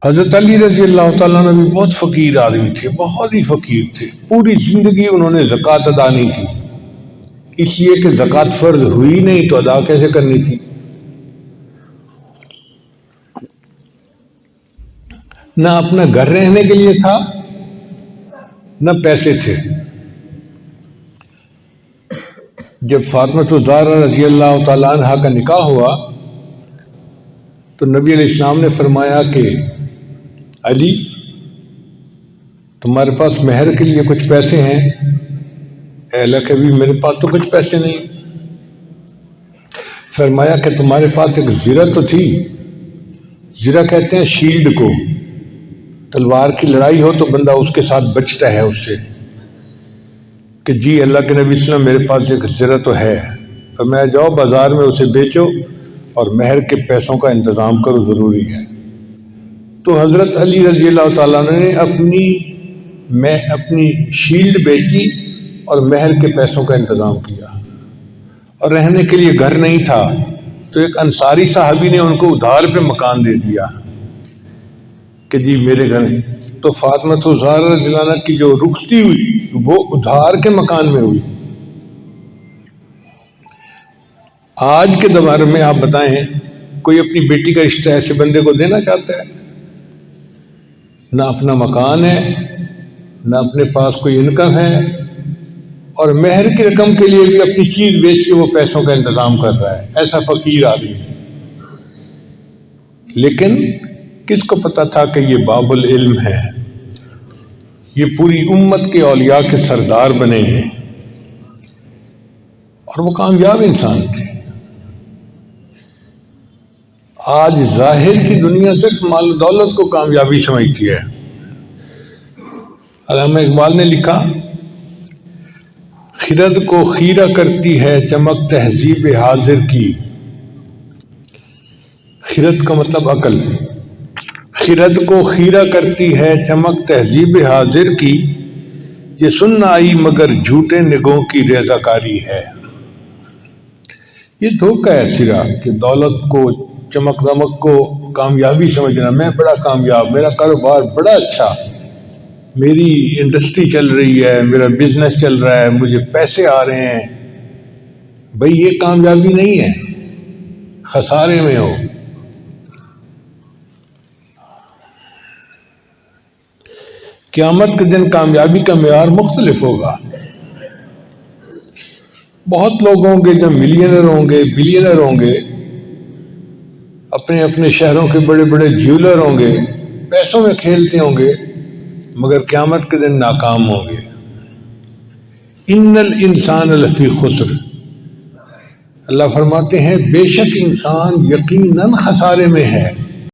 حضرت علی رضی اللہ تعالیٰ عنہ بھی بہت فقیر آدمی تھے، بہت ہی فقیر تھے، پوری زندگی انہوں نے زکوٰۃ ادا نہیں کی، اس لیے کہ زکوٰۃ فرض ہوئی نہیں تو ادا کیسے کرنی تھی۔ نہ اپنا گھر رہنے کے لیے تھا، نہ پیسے تھے۔ جب فاطمہ الزہرا رضی اللہ تعالیٰ عنہ کا نکاح ہوا تو نبی علیہ السلام نے فرمایا کہ علی تمہارے پاس مہر کے لیے کچھ پیسے ہیں؟ اے اللہ کے بھی میرے پاس تو کچھ پیسے نہیں۔ فرمایا کہ تمہارے پاس ایک زرہ تو تھی، زرہ کہتے ہیں شیلڈ کو، تلوار کی لڑائی ہو تو بندہ اس کے ساتھ بچتا ہے اس سے، کہ جی اللہ کے نبی صلی اللہ علیہ وسلم میرے پاس ایک زرہ تو ہے، فرمایا جاؤ بازار میں اسے بیچو اور مہر کے پیسوں کا انتظام کرو، ضروری ہے۔ تو حضرت علی رضی اللہ تعالیٰ نے اپنی شیلڈ بیچی اور مہر کے پیسوں کا انتظام کیا، اور رہنے کے لیے گھر نہیں تھا تو ایک انصاری صحابی نے ان کو ادھار پہ مکان دے دیا کہ جی میرے گھر۔ تو فاطمہ الزہرا رضی اللہ عنہ کی جو رخصتی ہوئی وہ ادھار کے مکان میں ہوئی۔ آج کے زمانے میں آپ بتائیں کوئی اپنی بیٹی کا رشتہ ایسے بندے کو دینا چاہتا ہے؟ نہ اپنا مکان ہے، نہ اپنے پاس کوئی انکم ہے، اور مہر کی رقم کے لیے بھی اپنی چیز بیچ کے وہ پیسوں کا انتظام کر رہا ہے، ایسا فقیر آدمی۔ لیکن کس کو پتا تھا کہ یہ باب العلم ہے، یہ پوری امت کے اولیاء کے سردار بنے گے، اور وہ کامیاب انسان تھے۔ آج ظاہر کی دنیا صرف مال و دولت کو کامیابی سمجھتی ہے۔ علامہ اقبال نے لکھا، خرد کو خیرہ کرتی ہے چمک تہذیب حاضر کی۔ خرد کا مطلب عقل۔ خرد کو خیرہ کرتی ہے چمک تہذیب حاضر کی، یہ سن آئی مگر جھوٹے نگوں کی ریزہ کاری ہے۔ یہ دھوکہ ہے سرا کہ دولت کو، چمک دمک کو کامیابی سمجھنا، میں بڑا کامیاب، میرا کاروبار بڑا اچھا، میری انڈسٹری چل رہی ہے، میرا بزنس چل رہا ہے، مجھے پیسے آ رہے ہیں۔ بھئی یہ کامیابی نہیں ہے، خسارے میں ہو۔ قیامت کے دن کامیابی کا معیار مختلف ہوگا۔ بہت لوگ ہوں گے جو ملینر ہوں گے، بلینر ہوں گے، اپنے اپنے شہروں کے بڑے بڑے جیولر ہوں گے، پیسوں میں کھیلتے ہوں گے، مگر قیامت کے دن ناکام ہوں گے۔ ان الانسان لفی خسر، اللہ فرماتے ہیں بے شک انسان یقیناً خسارے میں ہے۔